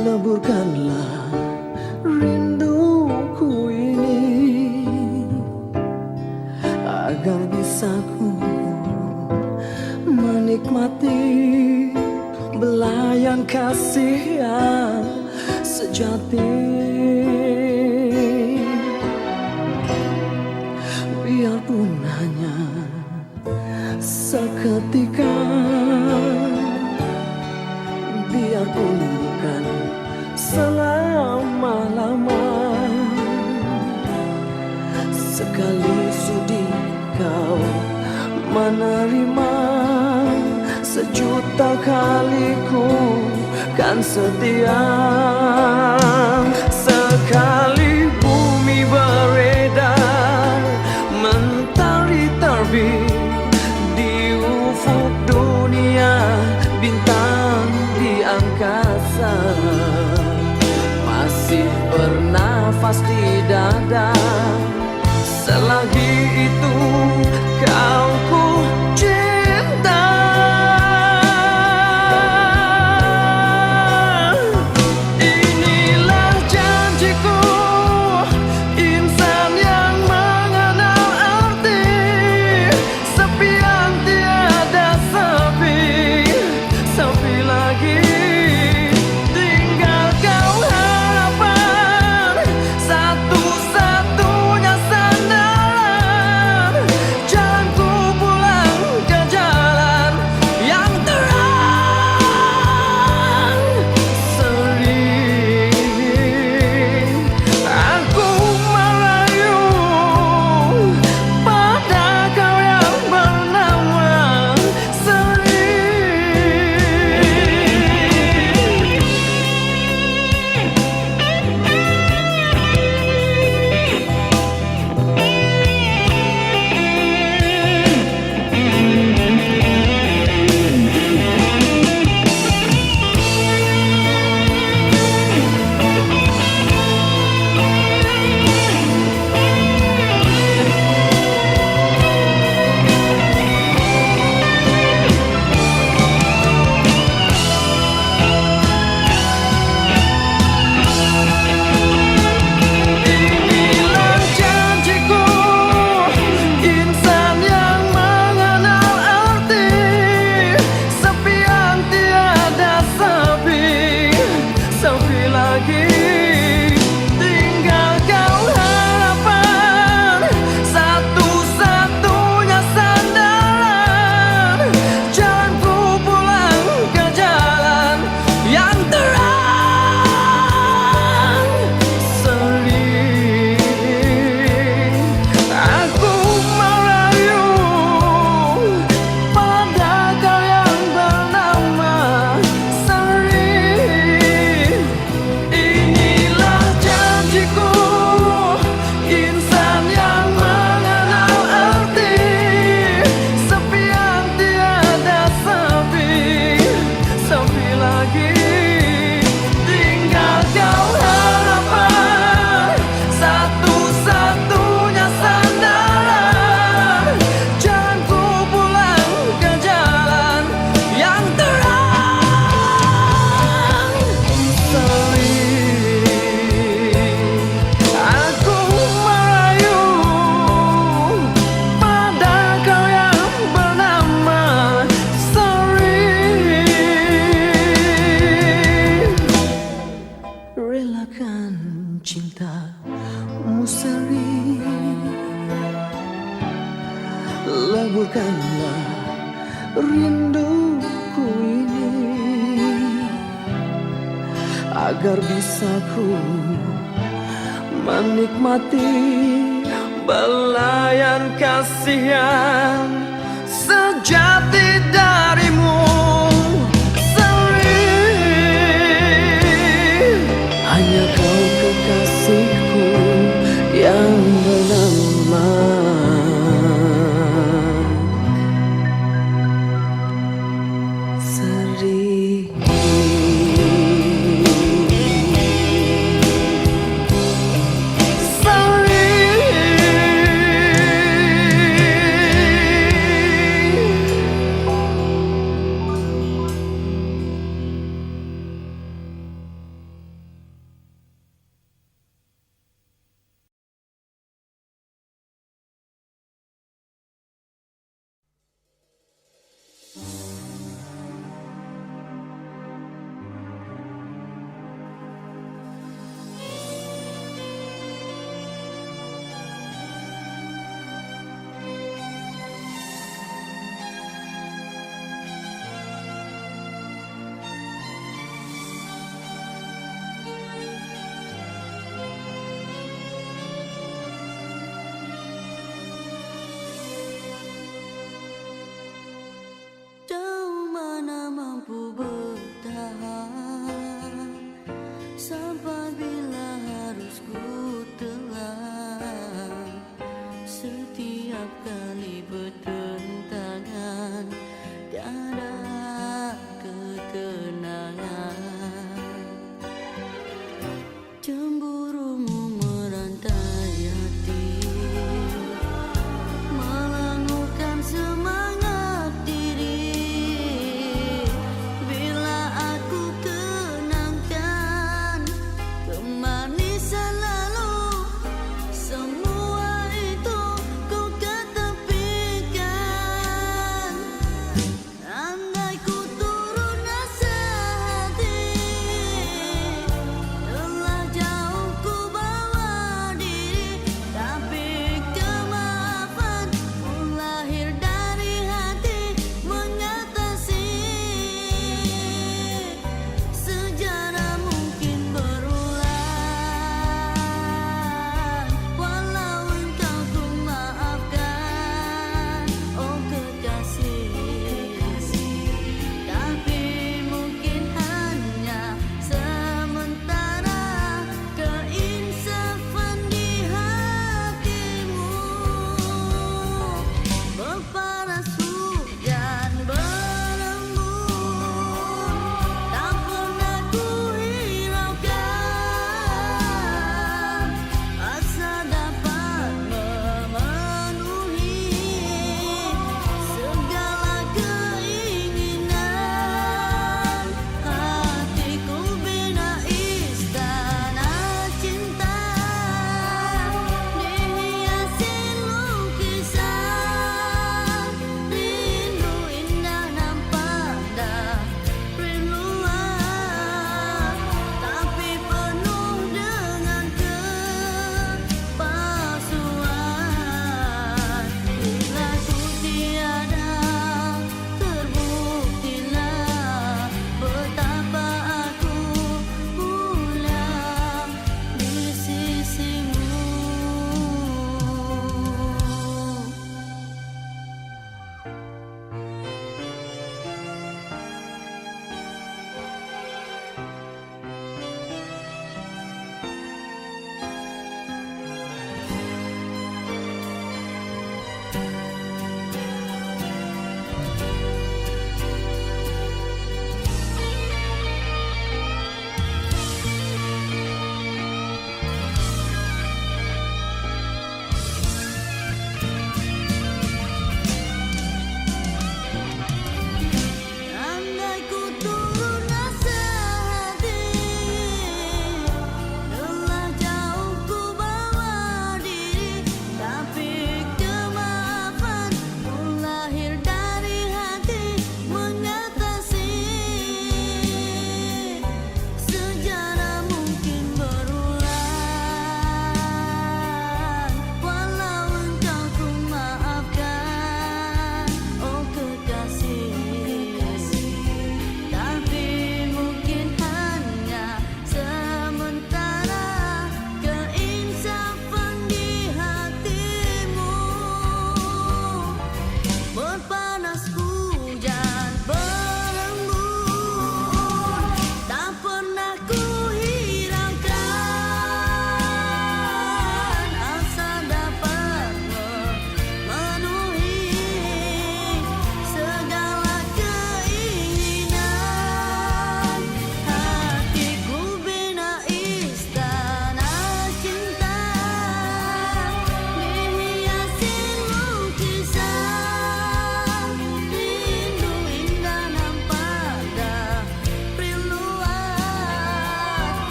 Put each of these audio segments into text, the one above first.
Leburkanlah rinduku ini agar bisa ku menikmati belayan kasih yang sejati. Biarpun hanya seketika, biarpun bukan selama-lama, sekali sudi kau menerima, sejuta kali ku kan setia. Sekali bumi beredar, mentari terbit di ufuk dunia, bintang di angkasa masih bernafas di dada. Selagi itu kau ku cinta. Inilah janjiku, insan yang mengenal arti sepi yang tiada sepi. Sepi lagi cintamu seri, leburkanlah rinduku ini agar bisa ku menikmati belayan kasih yang sejati darimu. Seri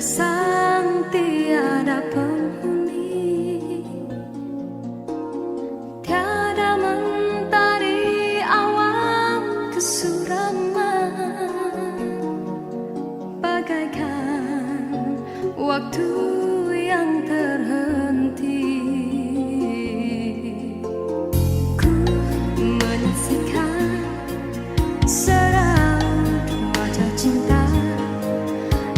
sang tiada penghuni, tiada mentari awan kesuraman, bagaikan waktu yang terhenti. Ku menyaksikan seraut wajah cinta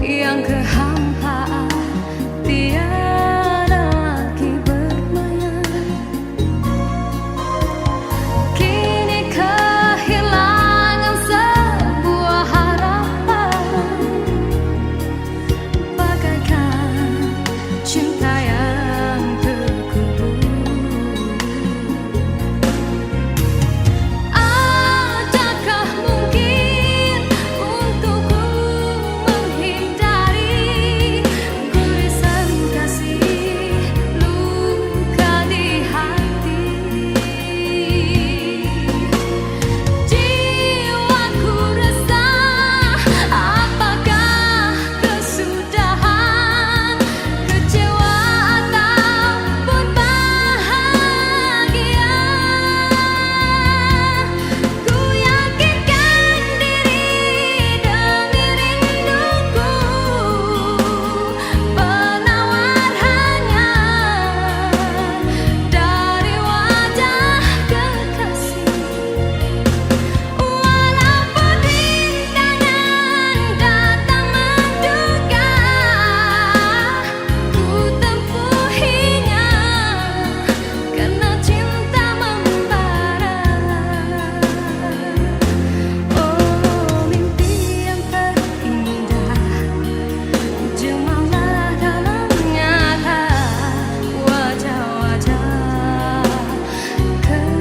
yang kehampaan, tiada lagi bermayar. Kini kehilangan sebuah harapan, bagaikan cinta yang terkubur. Adakah mungkin untukku menghindari gurisan kasih luka di hati? Jiwaku resah, apakah kesudahan, kecewa ataupun bahagia? Ku yakinkan diri demi rinduku, penawar hanya dari wajah kekasih. Walaupun rintangan datang menduga, ku tempuhinya karena cinta membara. Oh, mimpi yang terindah, jemalah dalam nyata wajah-wajah kekasih.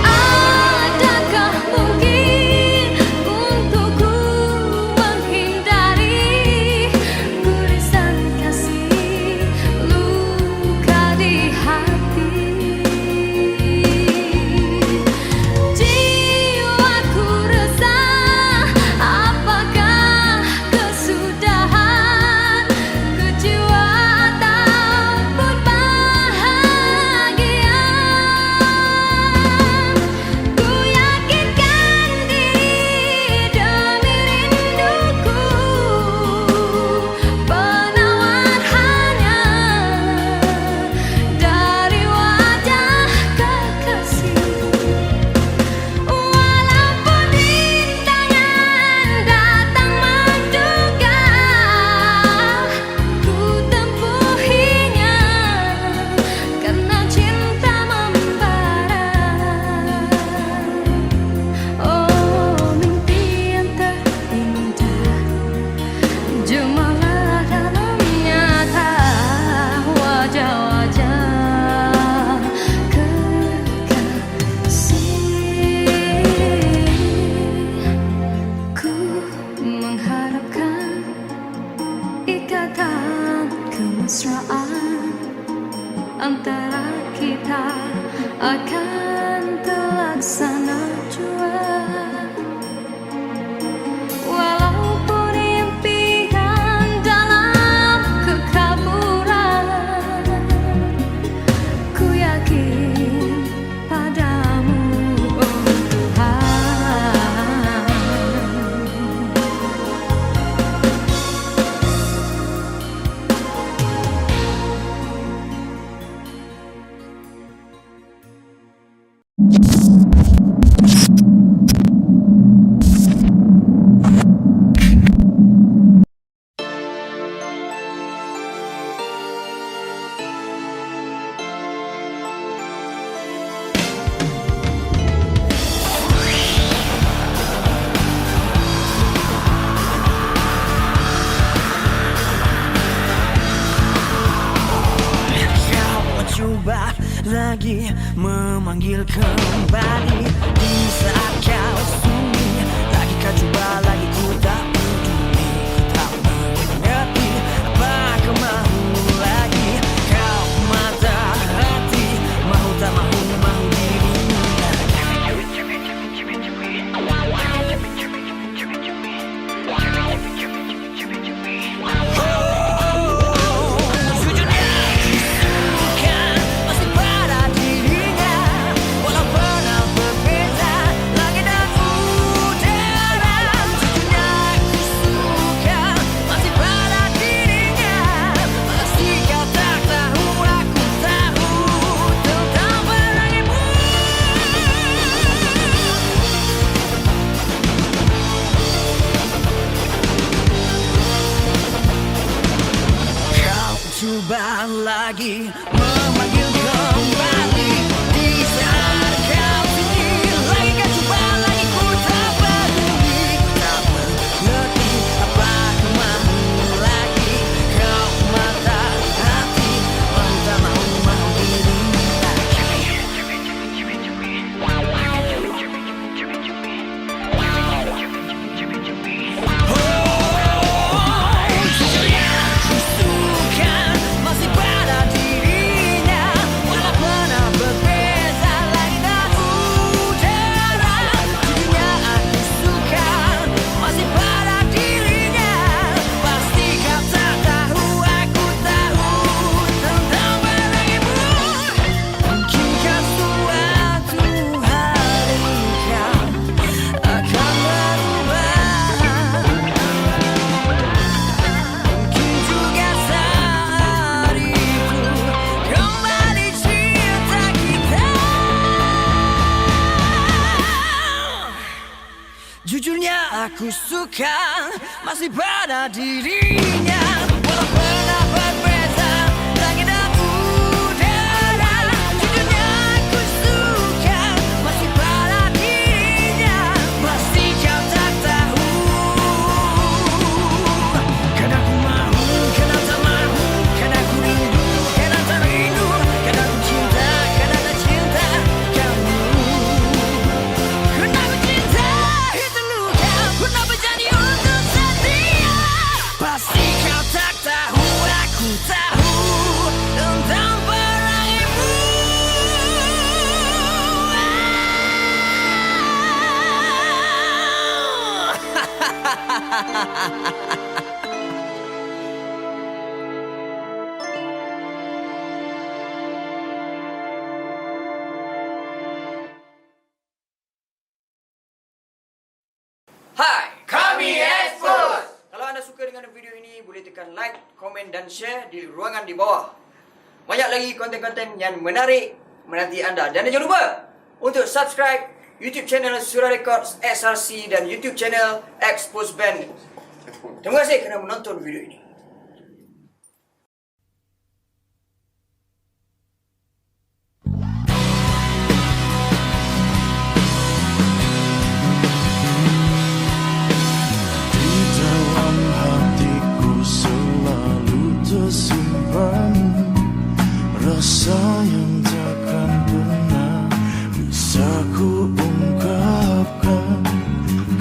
Adakah mungkin untukku menghindari gurisan kasih luka di hati? Jiwaku resah, apakah kesudahan, kecewa ataupun bahagia? Ku yakinkan diri demi rinduku, penawar hanya dari wajah kekasih. Walaupun rintangan datang menduga, ku tempuhinya karena cinta membara. Oh, mimpi yang terindah, jemalah dalam nyata wajah-wajah kekasih. Ku mengharapkan ikatan kemesraan antara kita akan terlaksana jua. Walaupun impian dalam kekaburan, ku yakin padamu, oh Tuhan. lagi memanggil kembali. Di saat kau sunyi lagi, kau coba lagi, ku tak peduli, ku tak mengerti apa kau mau lagi. Kau mata hati, mau tak mau, mau dirimu lagi. Coba lagi memanggil kembali. Di saat kau sunyi lagi, kau coba lagi, ku tak peduli, ku tak mengerti apa kau mau lagi. Kau mata hati, mau tak mau, mau dirimu lagi. Jujurnya aku suka masih pada dirinya, walau pernah berbeza langit dan udara. Jujurnya aku suka masih pada dirinya, pasti kau tak tahu. Karena aku mau, karena tak mau, karena aku rindu, karena tak rindu, karena aku cinta, karena tak cinta kamu. Karena aku cinta itu luka, pernah berjanji untuk setia. Pasti kau tak tahu, aku tahu tentang perangimu. Hai, kami Expose. Kalau anda suka dengan video ini, boleh tekan like, komen, dan share di ruangan di bawah. Banyak lagi konten-konten yang menarik menanti anda. Dan jangan lupa untuk subscribe YouTube channel Surah Records SRC dan YouTube channel Expose Band. Terima kasih kerana menonton video ini. Di dalam hatiku selalu tersimpan rasa yang takkan pernah bisa ku ungkapkan.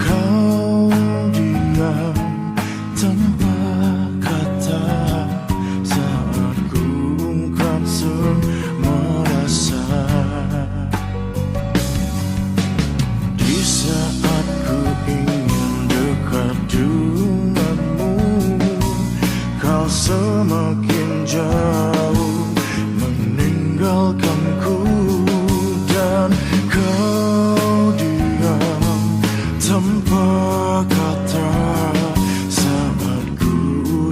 Kau diam tanpa kata saat ku ungkap semua rasa. Di saat ku ingin dekat denganmu, kau semakin jauh meninggalkanku. Dan kau diam tanpa kata saat ku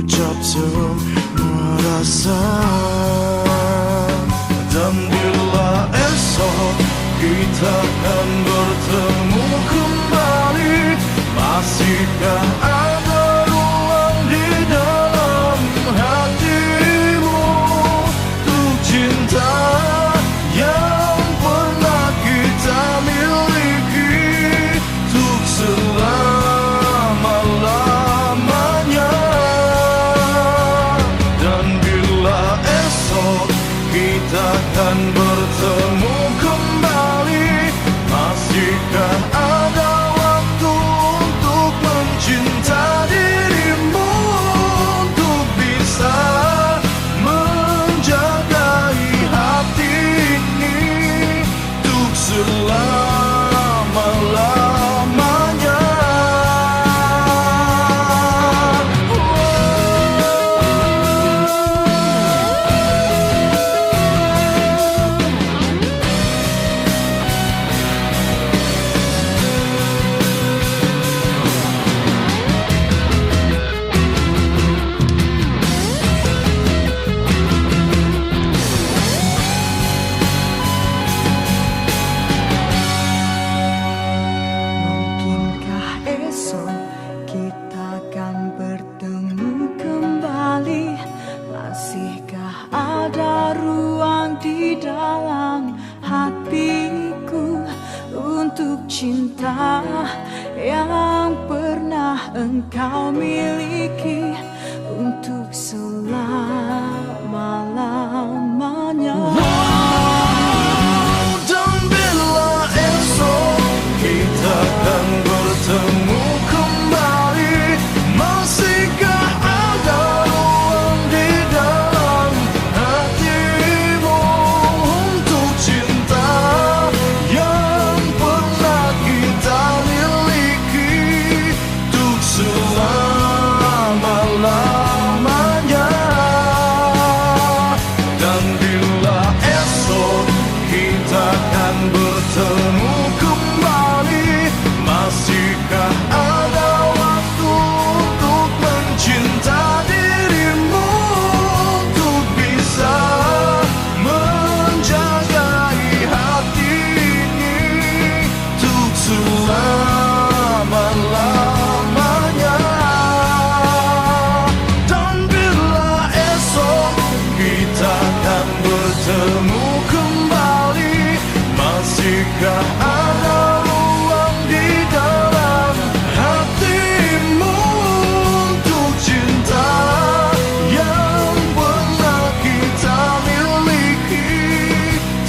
ucap semua rasa. Dan bila esok kita akan bertemu kembali, masihkah ada ruang di dalam hatimu untuk cinta yang pernah kita miliki untuk selama-lamanya. Dan bila esok kita akan bertemu di dalam hatiku untuk cinta yang pernah engkau miliki untuk selama-lamanya. Dan bila esok kita akan bertemu kembali, masihkah ada ruang di dalam hatimu untuk cinta yang pernah kita miliki untuk selama-lamanya? Dan bila esok kita akan bertemu kembali, masihkah ada waktu untuk mencinta dirimu, untuk bisa menjagai hati ini untuk selama-lamanya? Dan bila esok kita akan bertemu kembali, masihkah ada ruang di dalam hatimu untuk cinta yang pernah kita miliki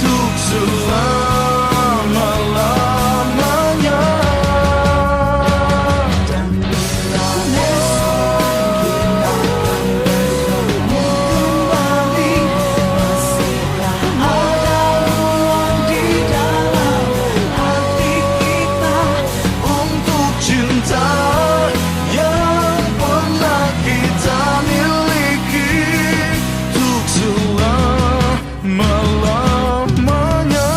untuk selama-lamanya? Dan bila esok kita akan bertemu kembali, masihkah ada ruang di dalam hati kita untuk cinta yang pernah kita miliki untuk selama-lamanya?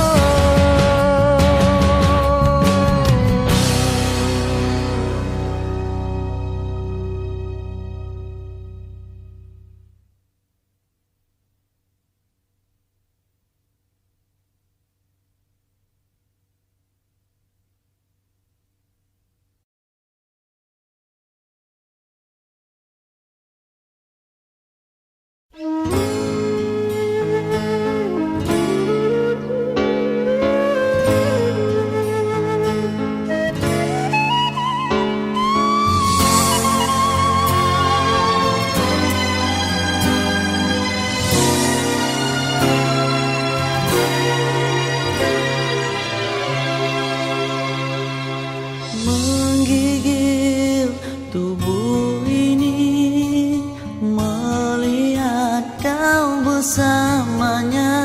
Menggigil tubuh ini, melihat kau bersamanya.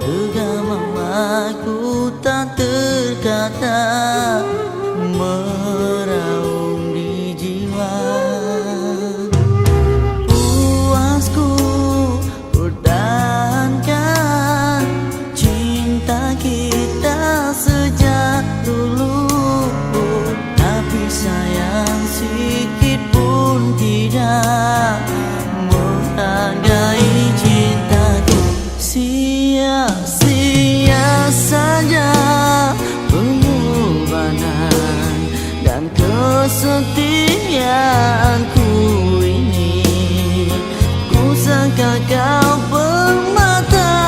Gegam mamaku tak terkata, meraung di jiwa. Puasku pertahankan cinta kita sejak dulu, tapi sayang sikit pun tidak menghargai cintaku. Sia-sia saja pengorbanan dan kesetiaanku ini. Ku sangka kau permata,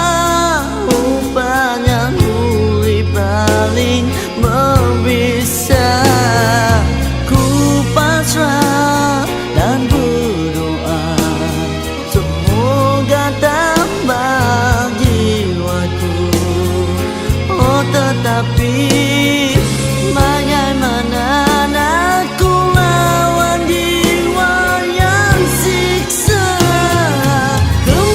rupanya duri paling berbisa. Ku pasrah dan berdoa, semoga tambah jiwaku. Oh tetapi bagaimana aku lawan jiwa yang siksa. Ku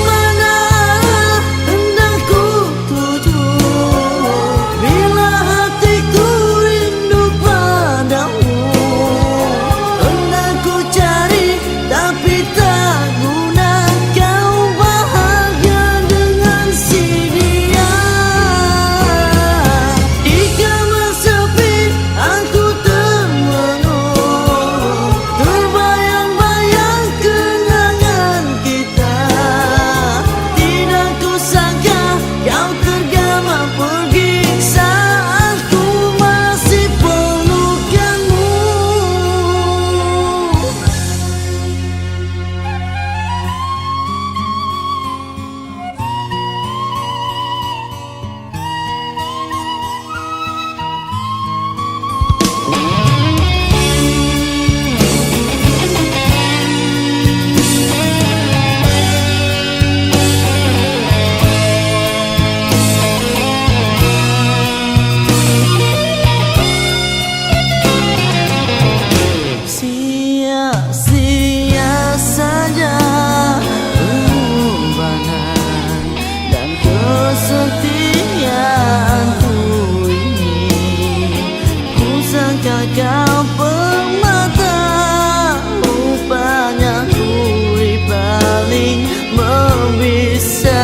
membisa.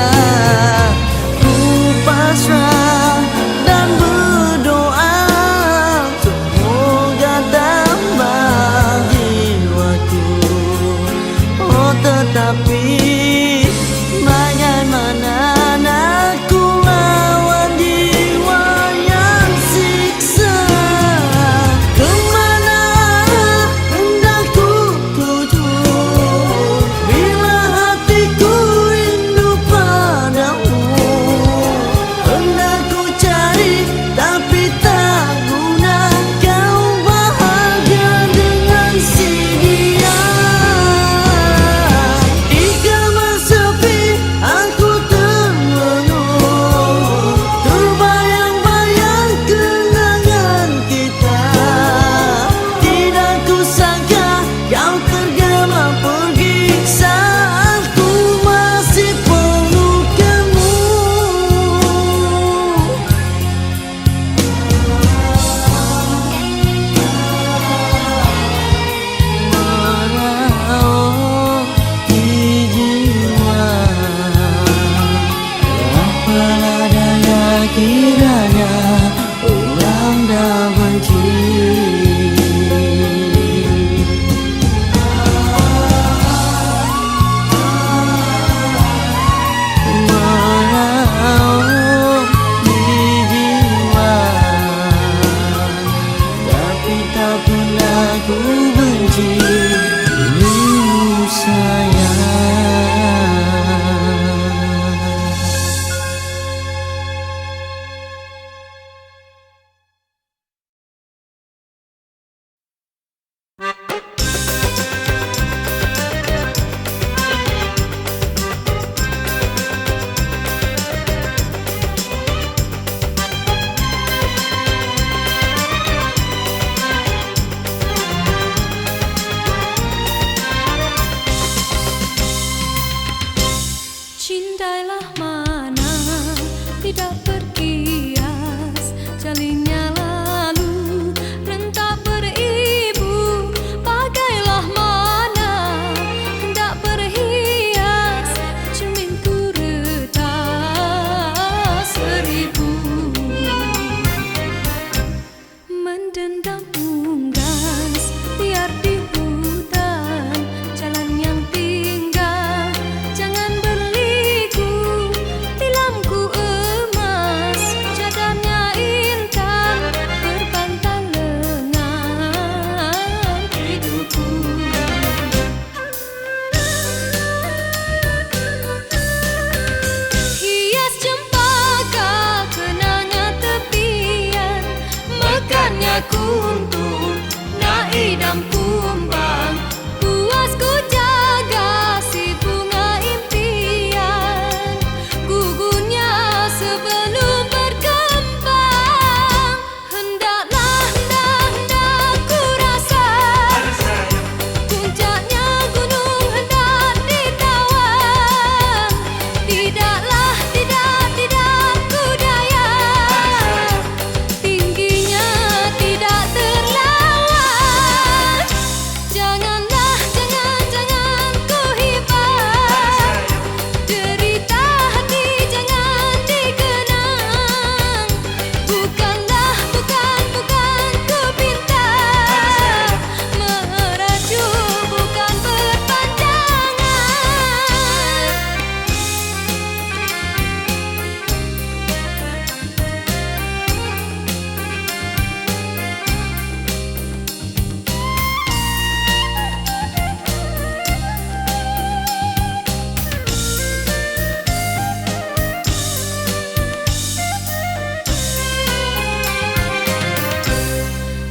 Ku pasrah dan berdoa, semoga tambah jiwaku. Oh tetapi bagaimana aku lawan jiwa yang siksa? Kemana hendak ku tuju bila hatiku rindu padamu? Hendak ku cari tapi tak guna, kau bahagia dengan si dia. Di kamar sepi aku termenung, terbayang-bayang kenangan kita. Tidak ku sangka kau tergema pergi saat ku masih pelukanmu. Meraup di jiwa, apalah daya kiranya orang dah benci. Meraup di jiwa, tapi tak pernah ku benci dirimu sayang. Cintailah mana tidak berkias, jalinnya lalu rentak beribu. Pakailah mana hendak berhias, cerminku retas seribu. Mendendam unggas biar di hutan, jalan yang tinggal jangan berliku. Tilamku emas, cadanya intan, berbantal lengan hidupku. Hias cempaka kenangan tepian, mekarnya kuntum nak idam kumbang. Puas ku jaga si bunga impian, gugurnya sebelum berkembang. Hendaklah ku rasa puncaknya gunung hendak ditawan. Tidaklah ku daya, tingginya tidak terlawan. Janganlah ku hibah, derita hati jangan dikenang. Bukan ku pinta, merajuk bukan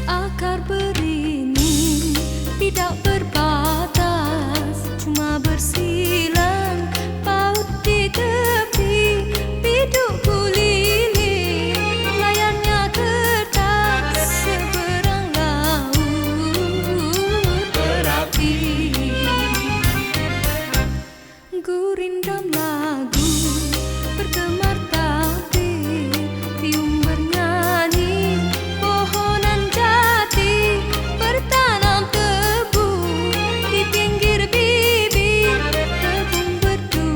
akar beringin tidak berbatas, cuma bersilang paut di tepi. Bidukku lilin, layarnya kertas, seberang laut berapi. Gurindam lagu bergemar tabir, biung bernyanyi, pohonan jati bertanam tebu di pinggir bibir. Kebun berdua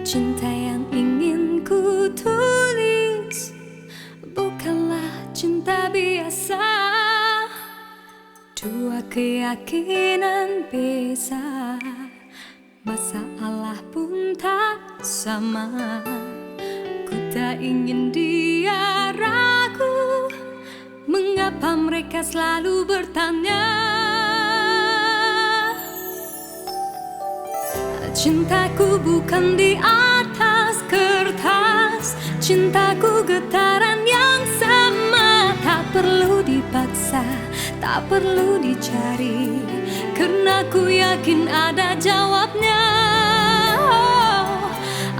Cinta yang ingin ku tulis bukanlah cinta biasa. Dua keyakinan beza, masalah pun tak sama. Ku tak ingin dia ragu, mengapa mereka selalu bertanya. Cintaku bukan di atas kertas, cintaku getaran yang sama. Tak perlu dipaksa, tak perlu dicari, karena ku yakin ada jawabnya.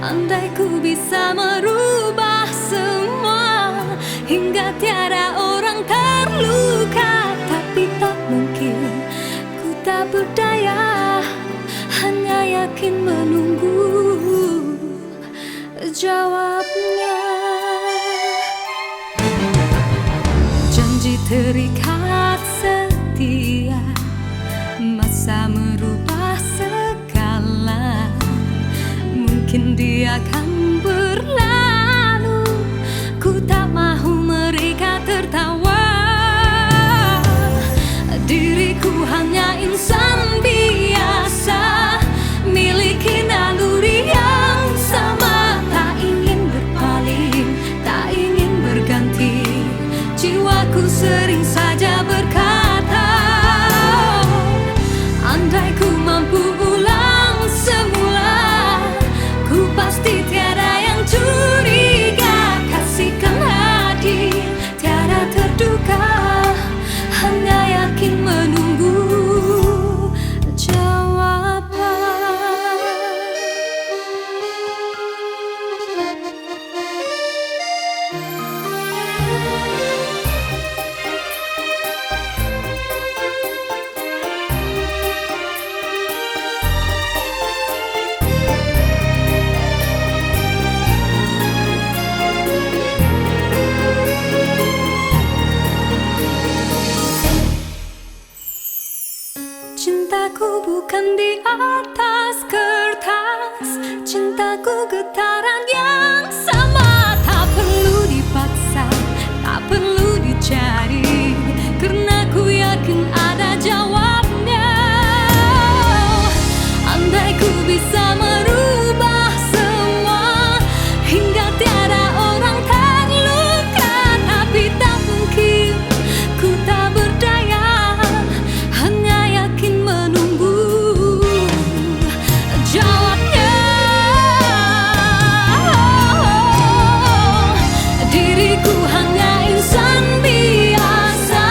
Andai ku bisa merubah semua hingga tiada orang terluka, tapi tak mungkin, ku tak berdaya, hanya yakin menunggu jawabnya. Janji terikat setia, masa merubah segala. Mungkin dia akan berlalu, ku tak mahu mereka tertawa. Diriku hanya insan biasa, miliki naluri yang sama. Tak ingin berpaling, tak ingin berganti, jiwaku sering saja berkata, andai ku mampu ulang semula, ku pasti tiada yang curiga. Kasihkan hati, tiada terduga, hanya yakin menunggu jawaban. Cintaku bukan di atas kertas, cintaku getaran yang sama. Tak perlu dipaksa, tak perlu dicari, karena ku yakin ada jawabnya. Andai ku bisa merubah semua hingga tiada orang terluka, tapi tak mungkin, ku tak berdaya, hanya yakin menunggu jawabnya. Diriku hanya insan biasa,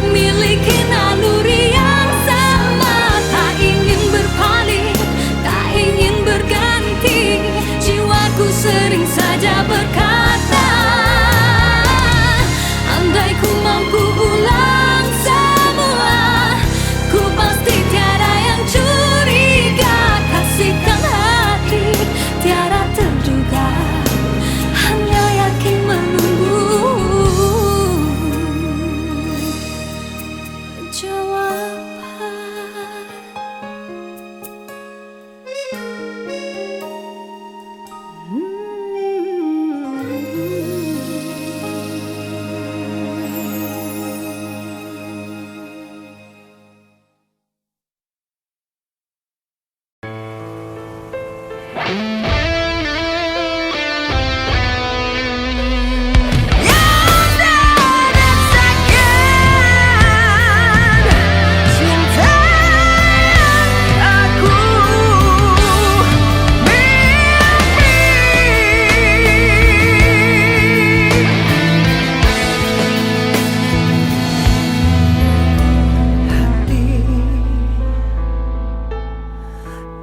miliki naluri yang sama. Tak ingin berpaling, tak ingin berganti, jiwaku sering saja berkata, andai ku mampu ulang semua, ku pasti tiada yang curiga. Kasihkan hati, tiada terduga, hanya yakin menunggu jawaban.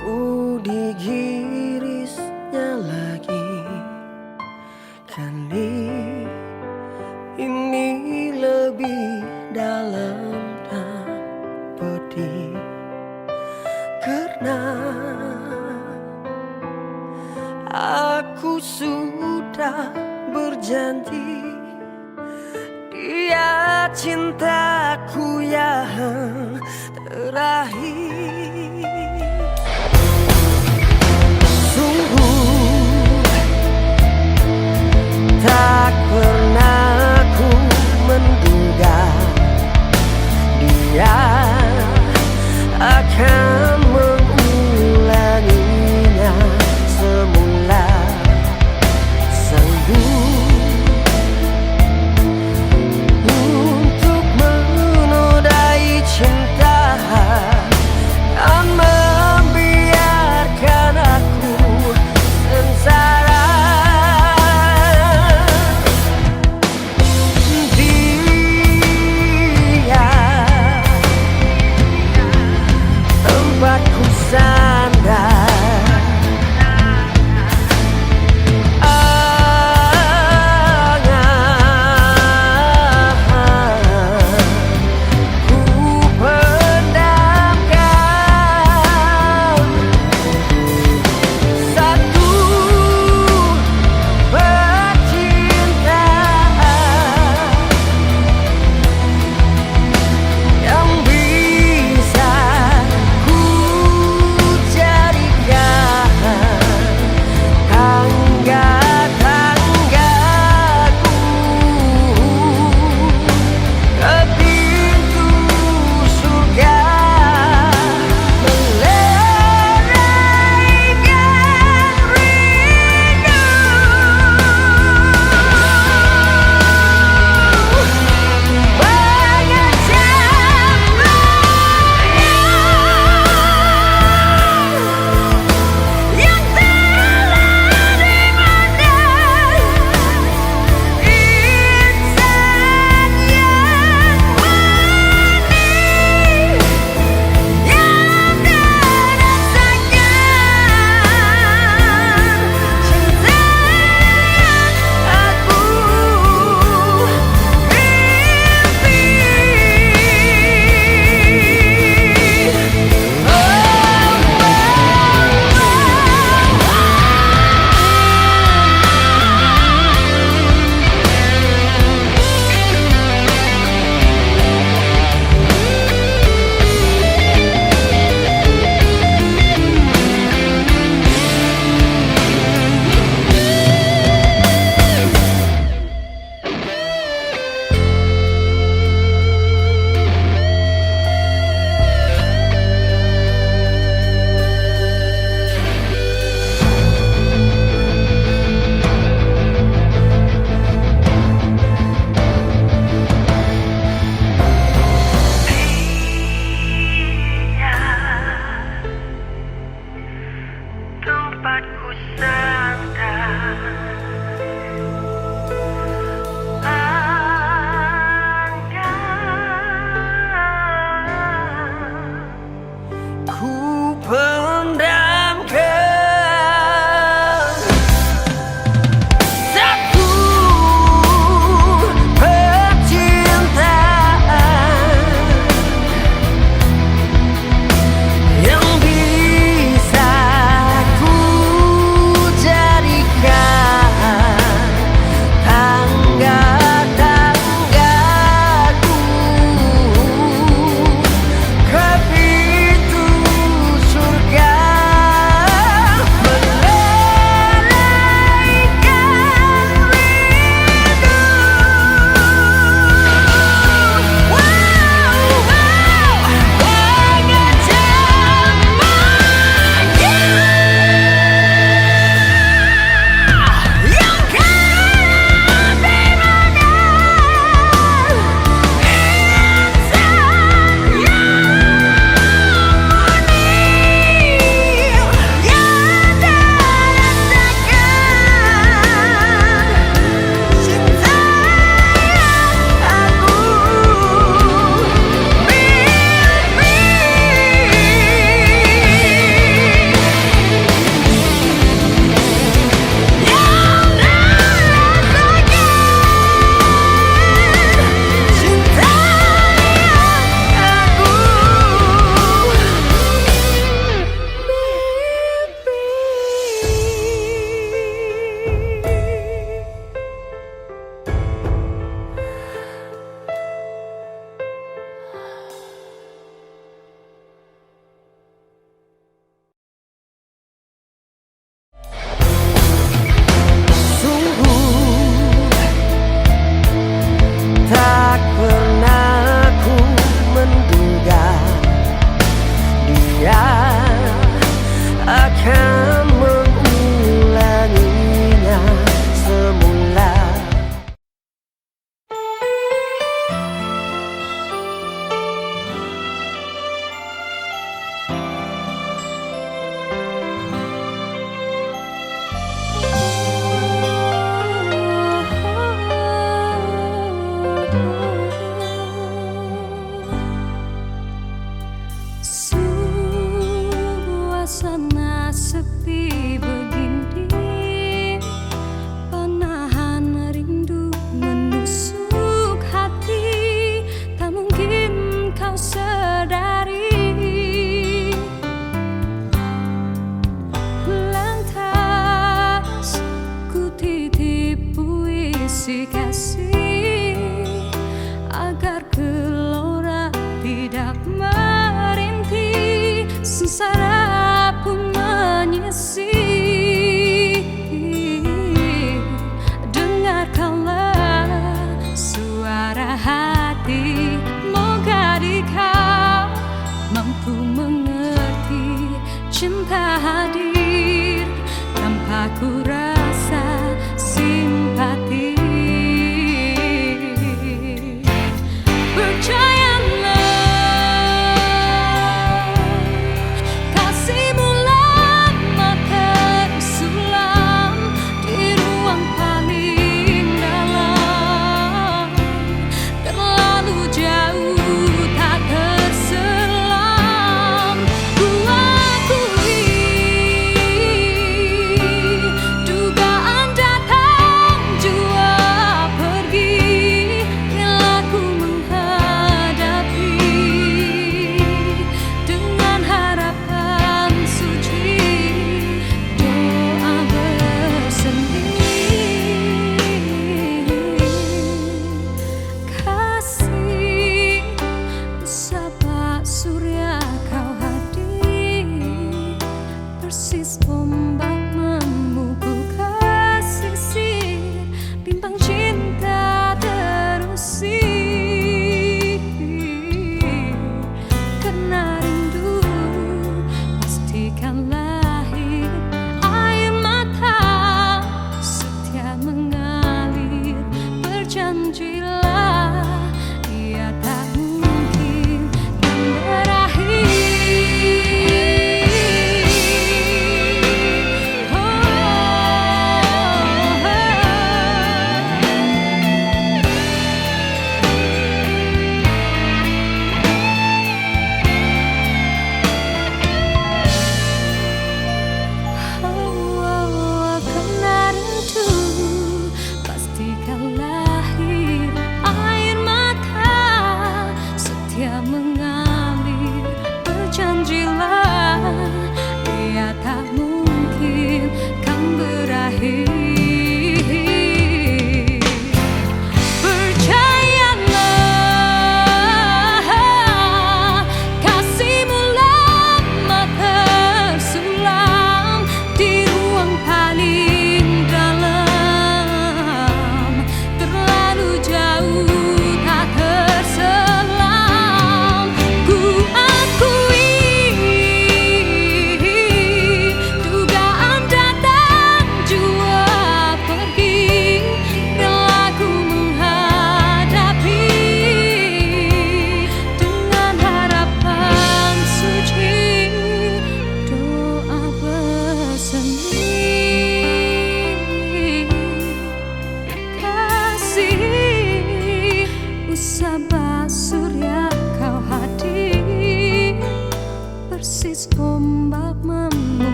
Ku digirisnya lagi, kali ini lebih dalam dan pedih, karena aku sudah berjanji, dia cintaku yang terakhir. Sungguh sempat ku sangka ku pendamkan satu percintaan yang bisa ku jadikan tangga-tanggaku ke pintu surga, melelaikan rindu. Yang kan tak pernah ku menduga dia akan mengulanginya semula. Suasana sepi begini, penahan rindu menusuk hati, tak mungkin kau sadari. Lantas ku titip puisi kasih agar gelora tidak merintih, sengsara pun menyisi. Dengarkanlah suara hati, moga kau mampu mengerti. Cinta hadir tanpa ku rasa simpati.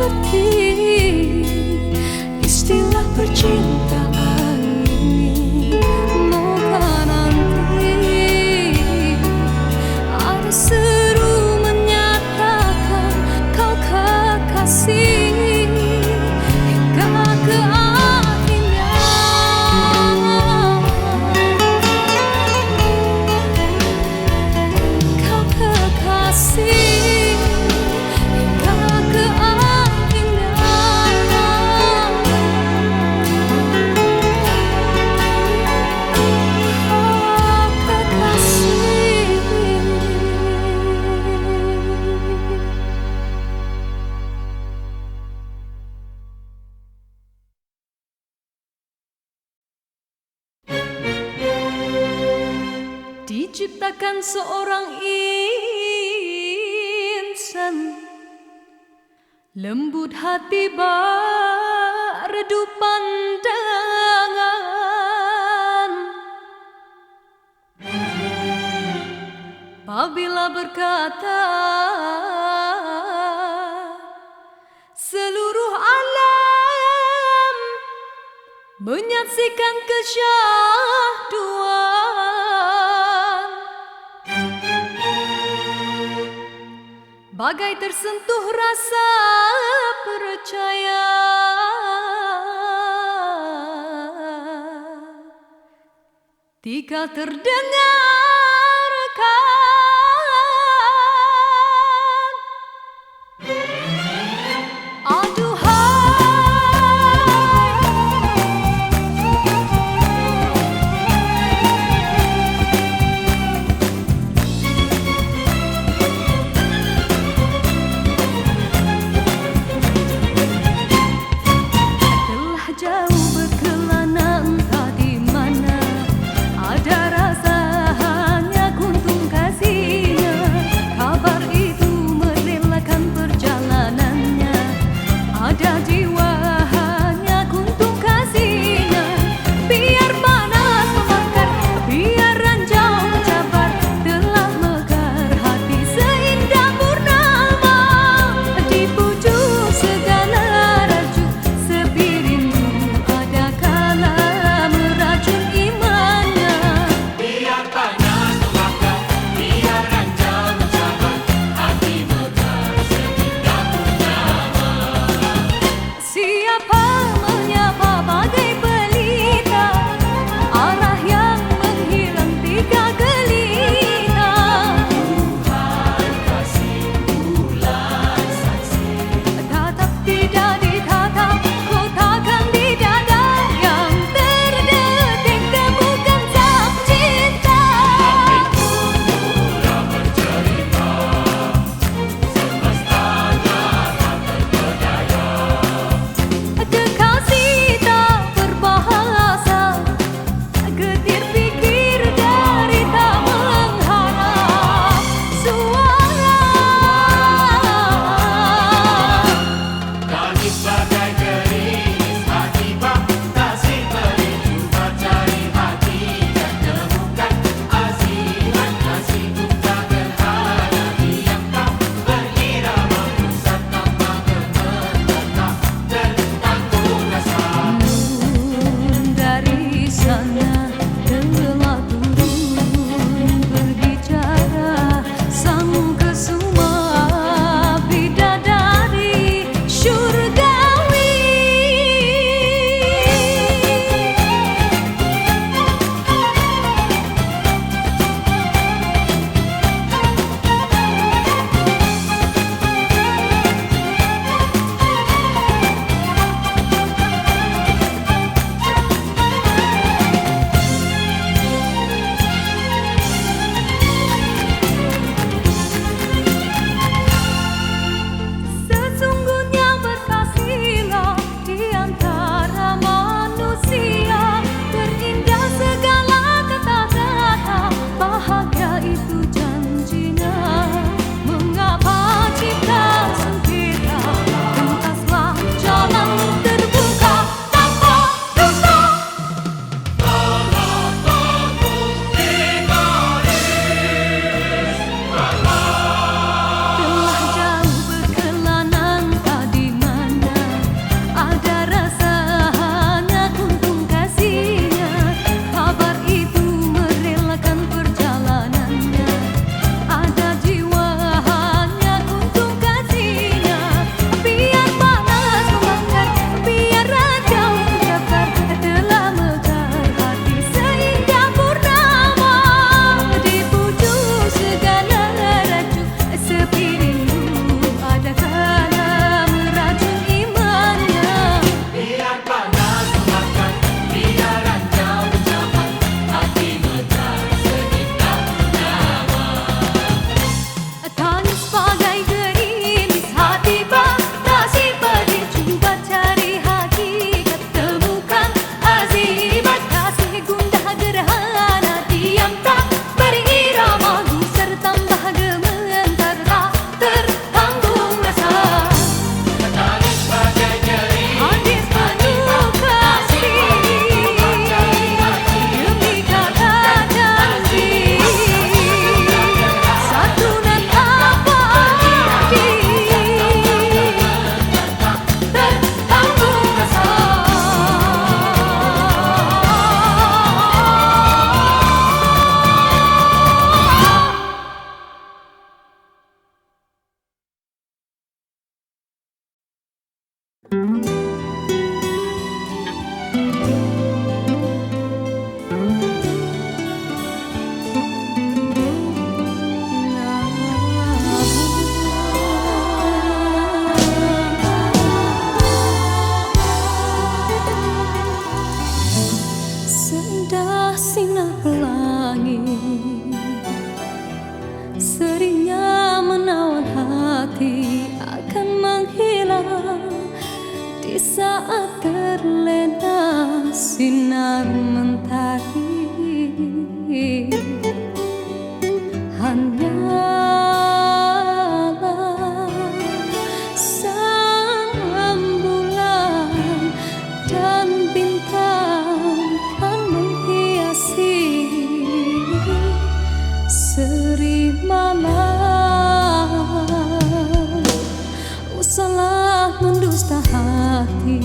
mengerti istilah percintaan ini. Moga nanti ada seru menyatakan kau kekasih hingga ke akhirnya. Kau kekasih hingga ke akhirnya. Oh kekasih. Diciptakan seorang insan lembut hati berredup pandangan. Apabila berkata seluruh alam menyaksikan kesyahduan, bagai tersentuh rasa percaya. Tika terdengarkan telah jauh berkelana entah di mana ada rasa Sendah sinar pelangi seringnya menawan hati akan menghilang di saat terlena sinar mentari. Hanyalah sang rembulan dan bintang kan menghiasi seri malam. Usahlah mendusta hati,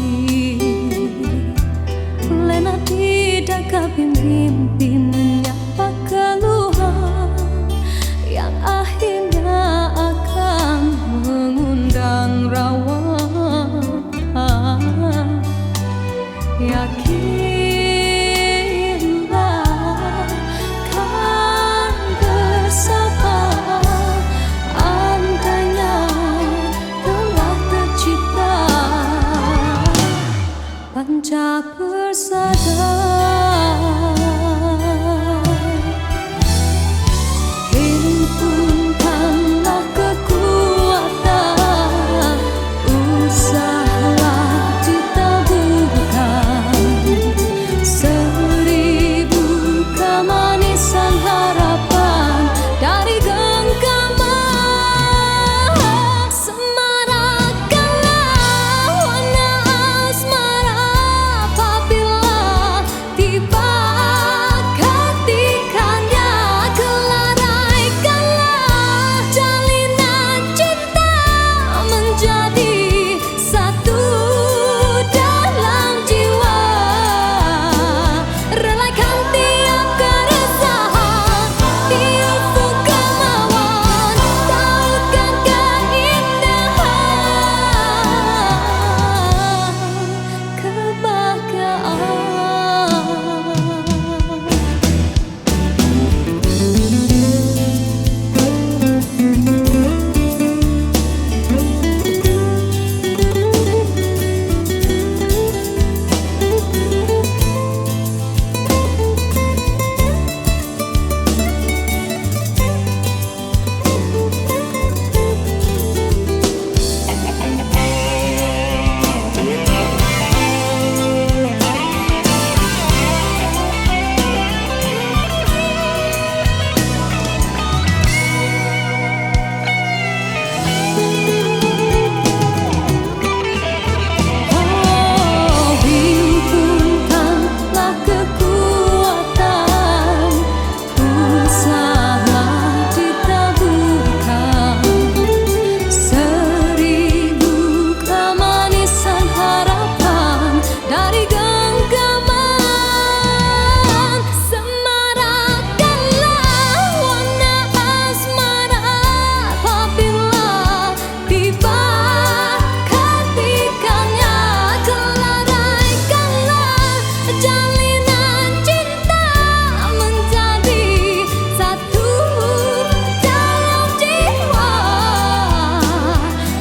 lena tidak mimpi menyapa keluhan yang akhirnya akan mengundang rawa. Yakinlah kan bersama, andainya telah tercipta panca persada. Himpunkanlah kekuatan, usahalah ditaburkan seribu kemanisan harapan dari genggaman. Semarakkanlah warna asmara apabila tiba ketikannya. Kelaraikanlah jalinan cinta menjadi satu dalam jiwa.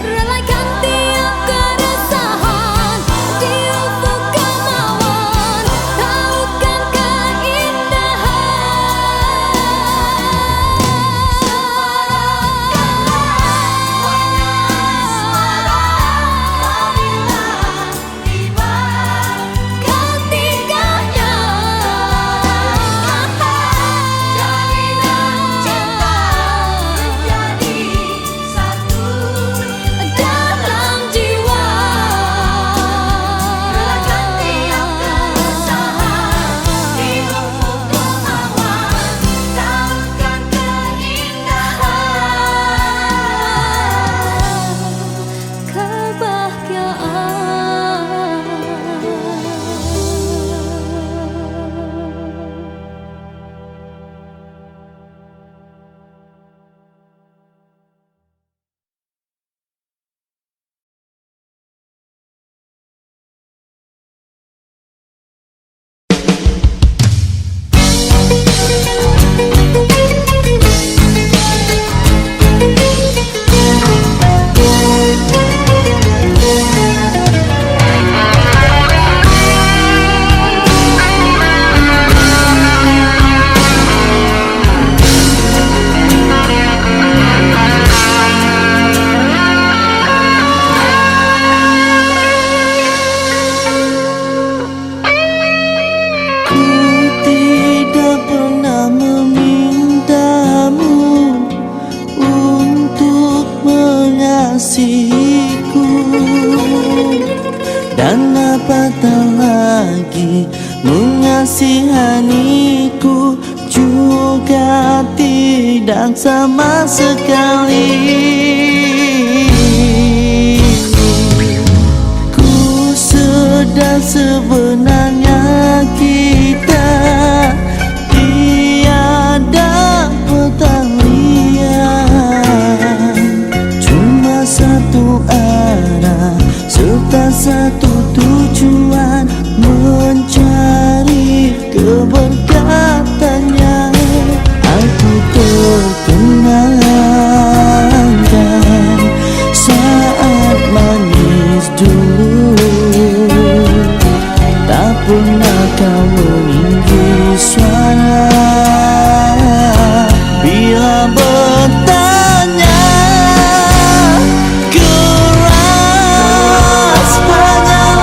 Relakan tiap keresahan di ufuk kemauan, tautkan keindahan kebahagiaan. mengasihaniku juga tidak sama sekali. Ku sedar sebenarnya kita tiada pertalian, cuma satu arah serta satu tujuan, mencari keberkatannya. Aku terkenangkan saat manis dulu, tak pernah kau meninggi suara bila bertanya keras, hanya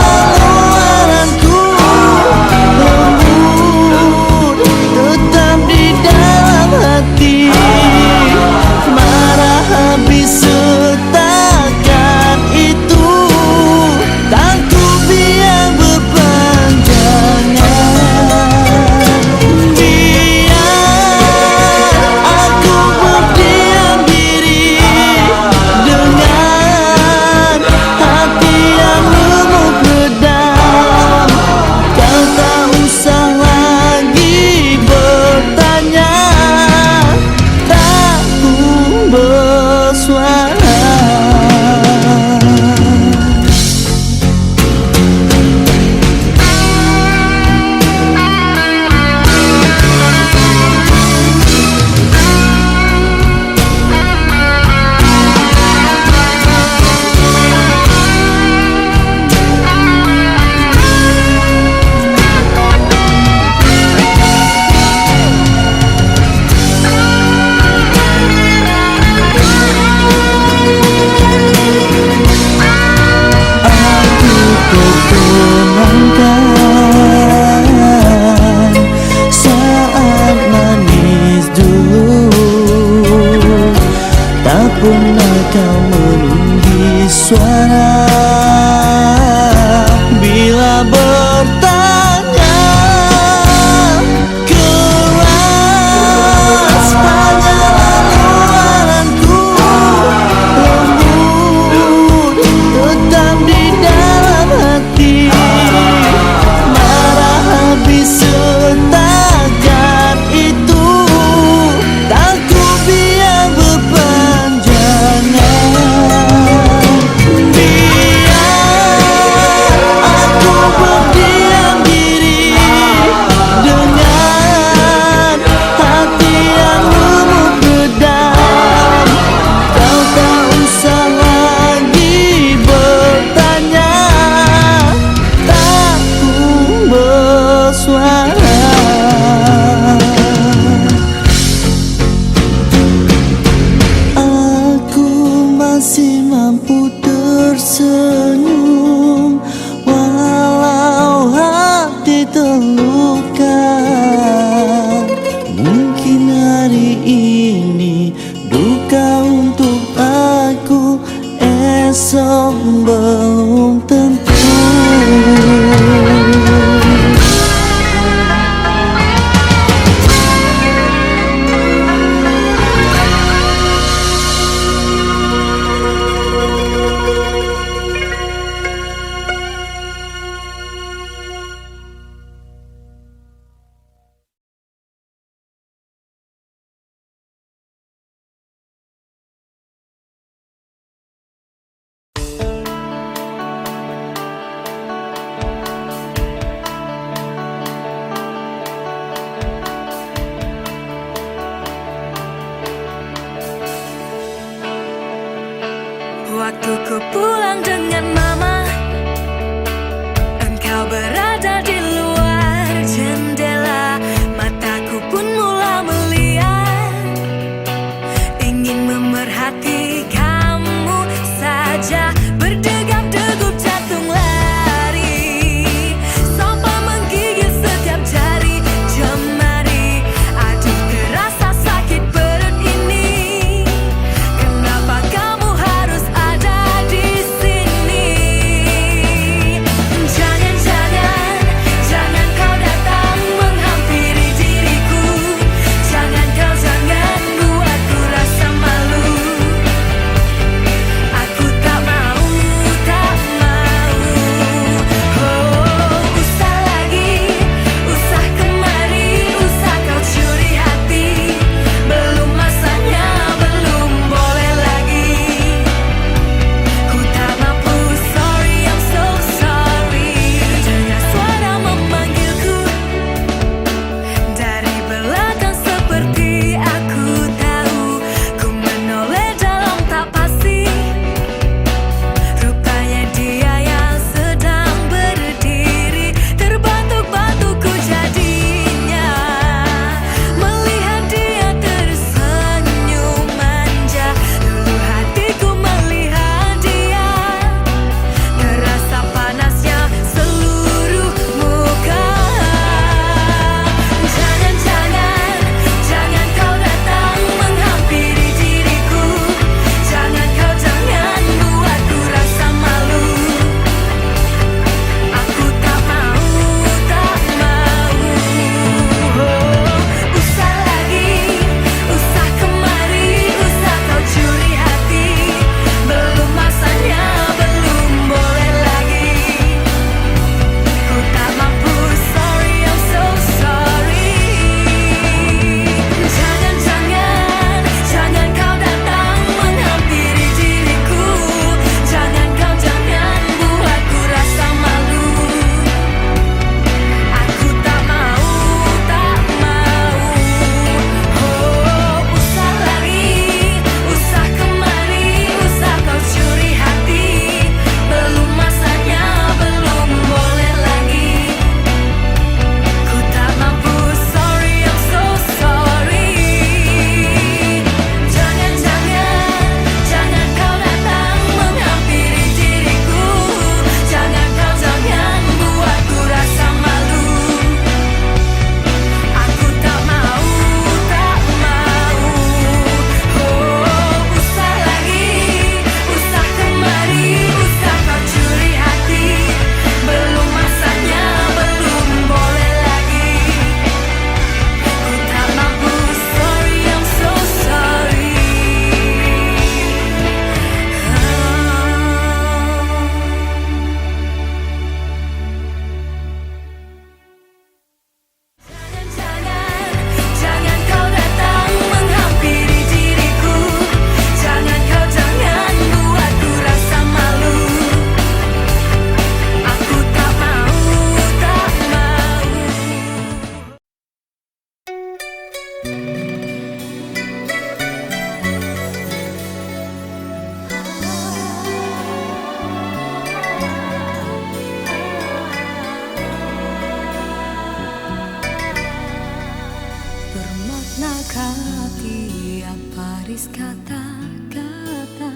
tulis kata-kata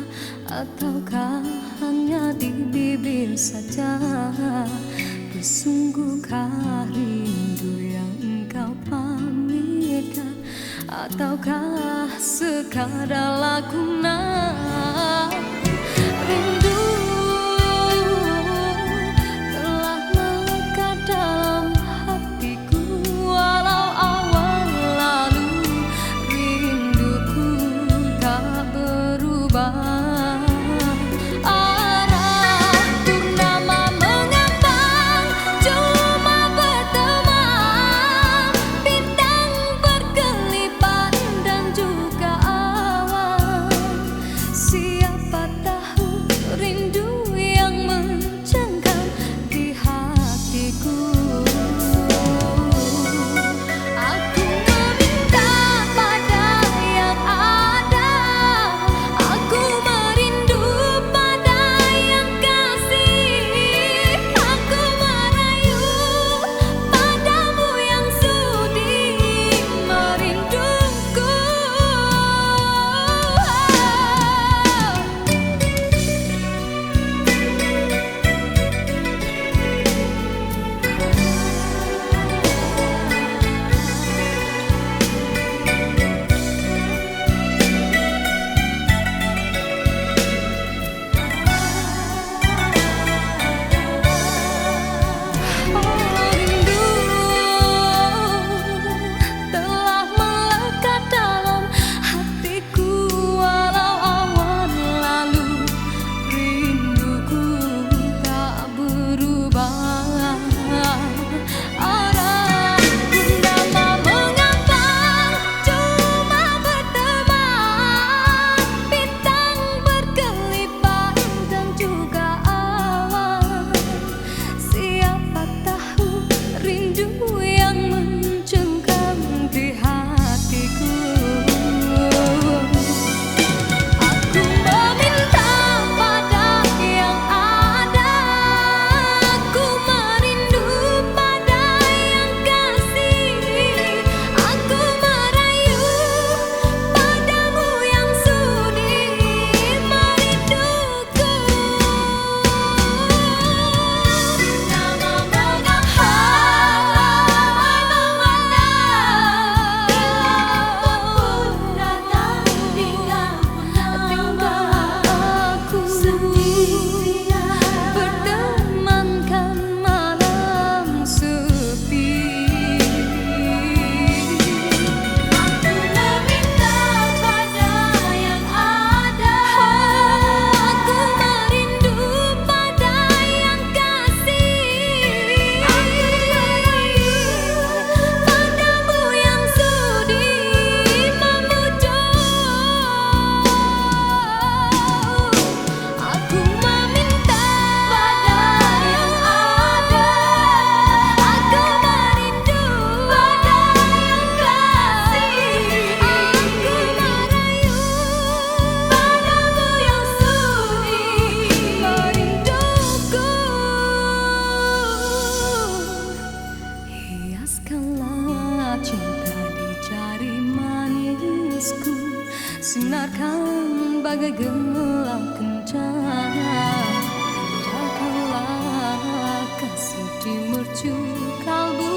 ataukah hanya di bibir saja? Sesungguhkah rindu yang engkau pamitkan ataukah sekadar lakonan? Rindu telah melekat dalam hatiku walau awal lalu. Rinduku tak berubah. Sinarkan bagai gemilang kencana, indahkanlah kasih di mercu kalbu,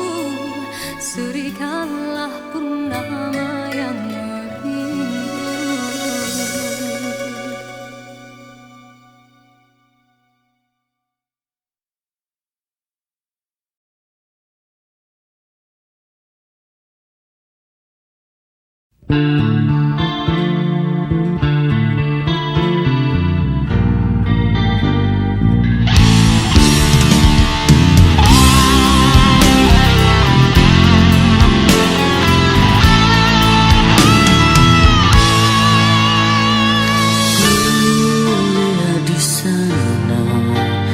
serikanlah purnama yang merindu.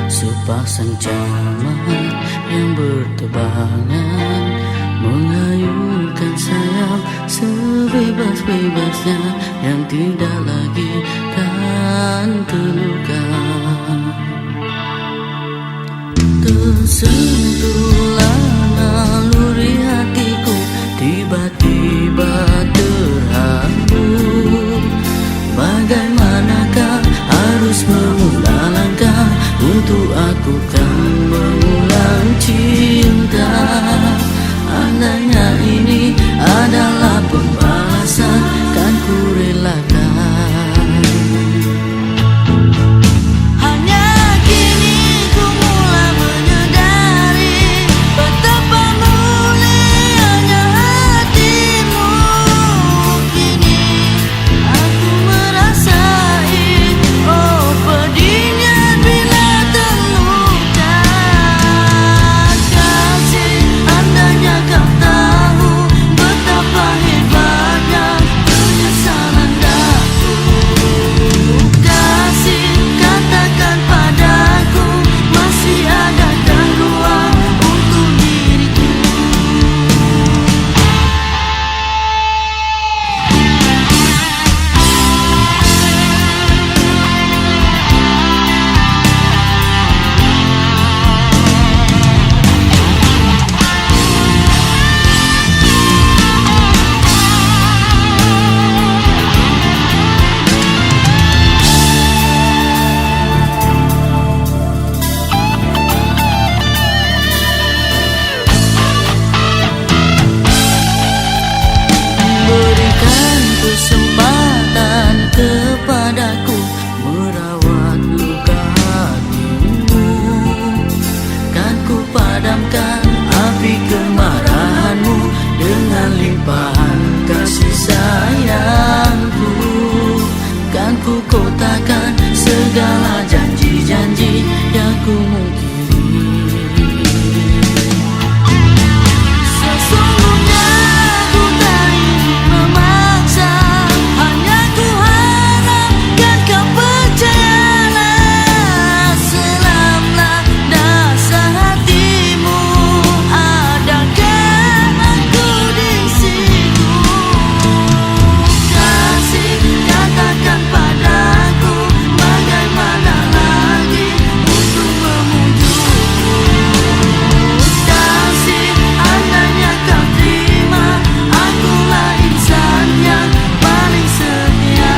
Sepasang camar yang bertebangan mengayunkan sayap sebebas-bebasnya yang tidak lagi kan terluka. Tersentuhlah naluri hatiku, tiba-tiba terhambur tentang cinta. Andainya ini adalah pembalasan, kan ku relakan. Hanya kini ku mulai menyadari betapa mulianya hatimu. Kini aku merasai, oh pedihnya bila terluka. Kasih, andainya kau tahu betapa hebatnya penyesalan daku. Kasih, katakan padaku masih adakah ruang untuk diriku. Berikan kesempatan kepadaku merawat luka hatimu. Kan ku padamkan api kemarahanmu dengan limpahan kasih sayangku. Kan ku kotakan segala janji-janji yang ku mungkiri. Sesungguhnya ku tak ingin memaksa, hanya ku harapkan kau percayalah. Selamlah dasar hatimu, adakah aku di situ. Kasih, katakan padaku bagaimana lagi untuk memujukmu. Kasih, andainya kau terima, akulah insan yang paling setia.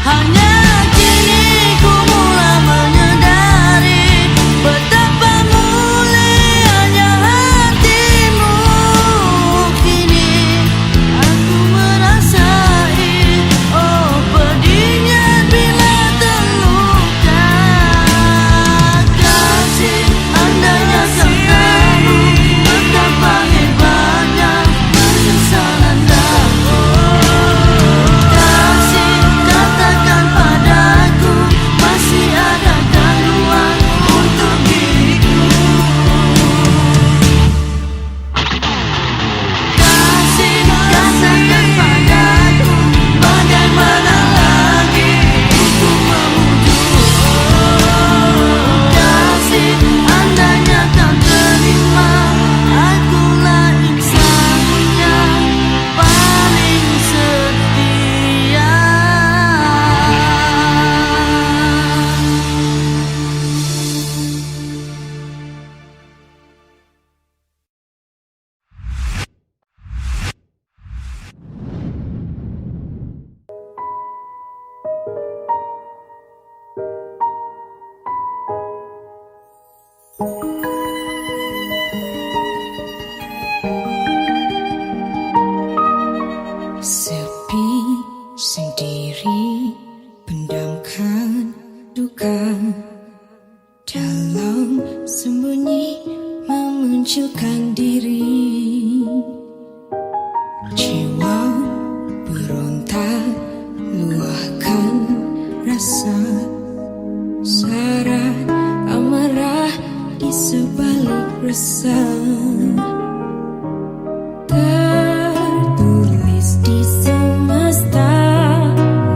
Hanya kini ku mulai menyadari betapa mulianya hatimu. Kini aku merasai, oh pedihnya bila terluka. Kasih, andainya kau tahu betapa hebatnya penyesalan daku. Kasih, katakan padaku masih adakah ruang untuk diriku. Kasih, katakan padaku bagaimana lagi untuk memujukmu. Kasih, andainya kau terima, akulah insan yang paling setia. Sepi sendiri, pendamkan duka, dalam sembunyi memunculkan diri. Jiwa berontak, luahkan rasa, syarat amarah di sebalik resah. Tertulis di semesta,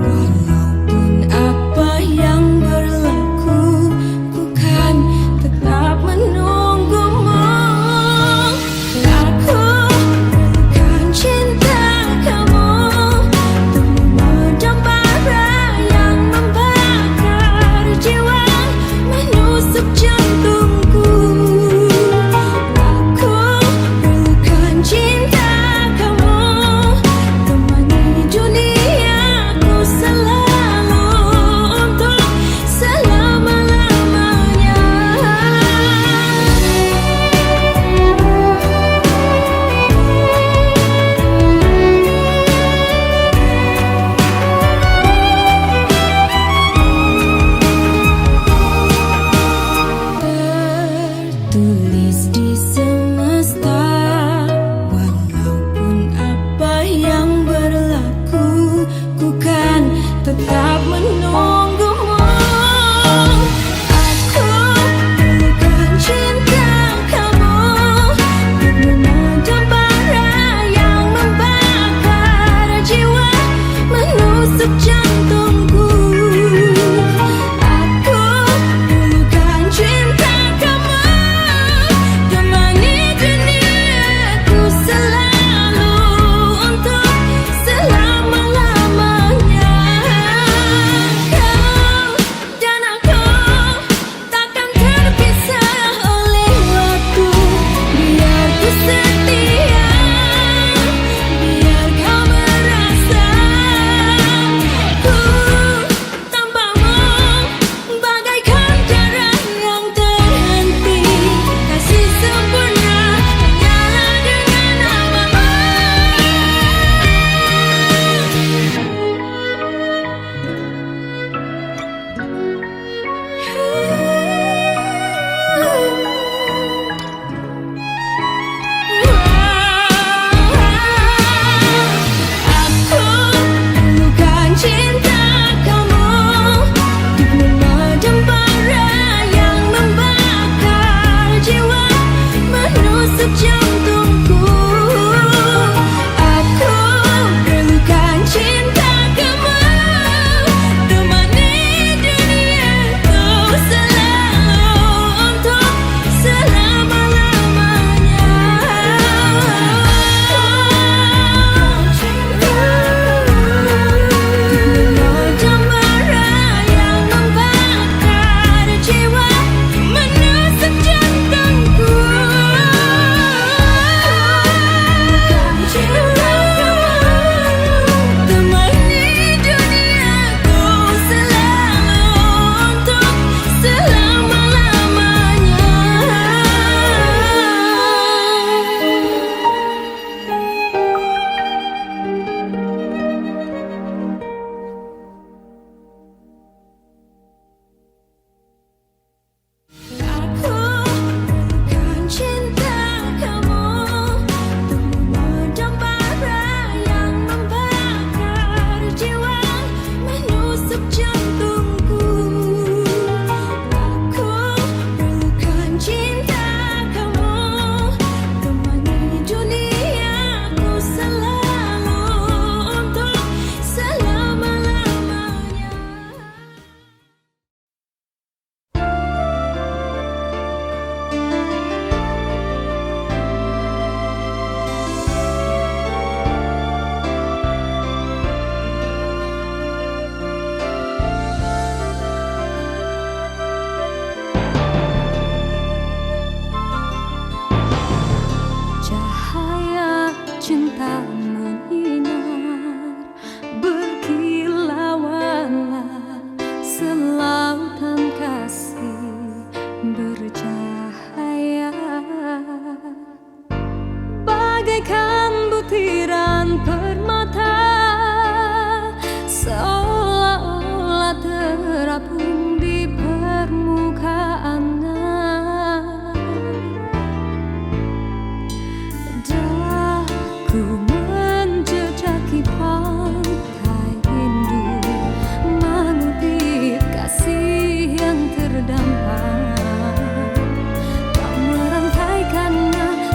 walaupun apa yang berlaku, ku kan tetap menunggumu. Aku rindukan cinta kamu, memendam bara yang membakar jiwa, menusuk jantungku. Aku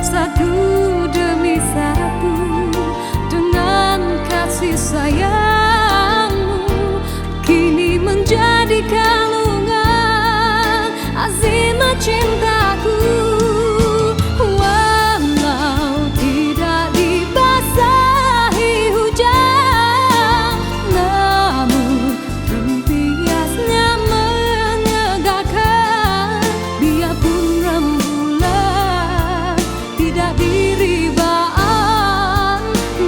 satu demi satu dengan kasih sayangmu, kini menjadi kalungan azimut cintaku. Walau tidak dibasahi hujan, namun tempiasnya menyegarkan. Biarpun rembulan tidak diri baan,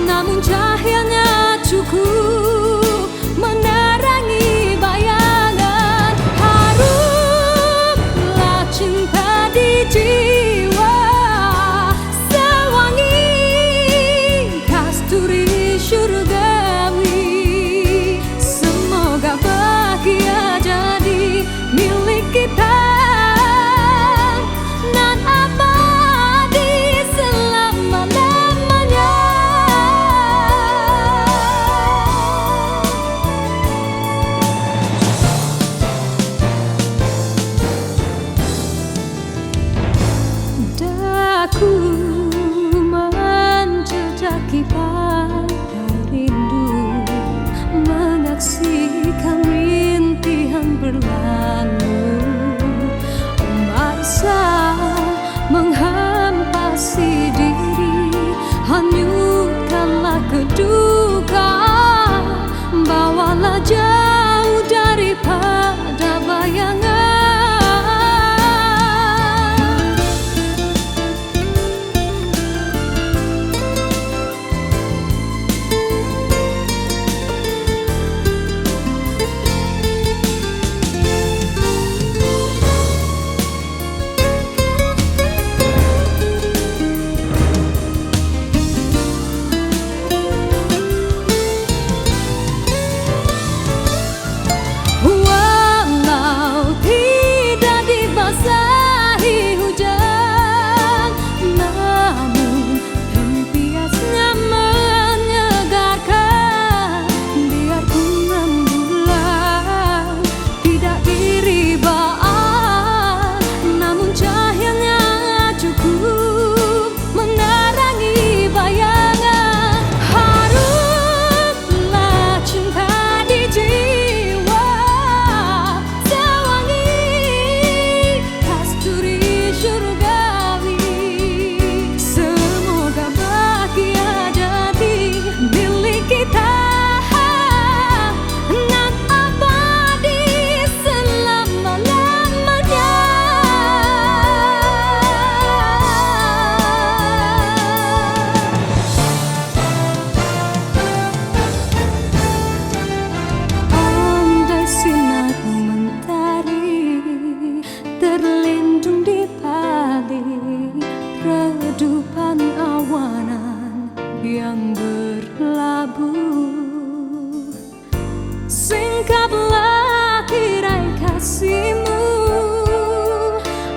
namun cahayanya cukup menerangi bayangan. Harumlah cinta di jiwa, sewangi kasturi syurgawi. Semoga bahagia jadi milik kita nan abadi selama-lamanya. Daku menjejaki pantai rindu, menyaksikan rintihan berlalu. Masa menghempasi diri, hanyutkanlah kedukaan, bawalah jauh daripada bayangan. Walau tidak dibasahi hujan, namun tempiasnya menyegarkan. Biarpun rembulan tidak diri baan, namun cahayanya cukup menerangi bayangan. Harumlah cinta di jiwa, sewangi kasturi syurgawi. Semoga bahagia jadi milik kita nan abadi selama-lamanya. Andai sinar mentari terlindung di balik redupan awanan yang berlabuh, singkaplah tirai kasihmu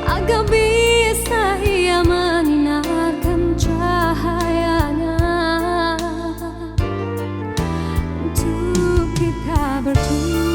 agar bisa ia menyinarkan cahayanya untuk kita berdua.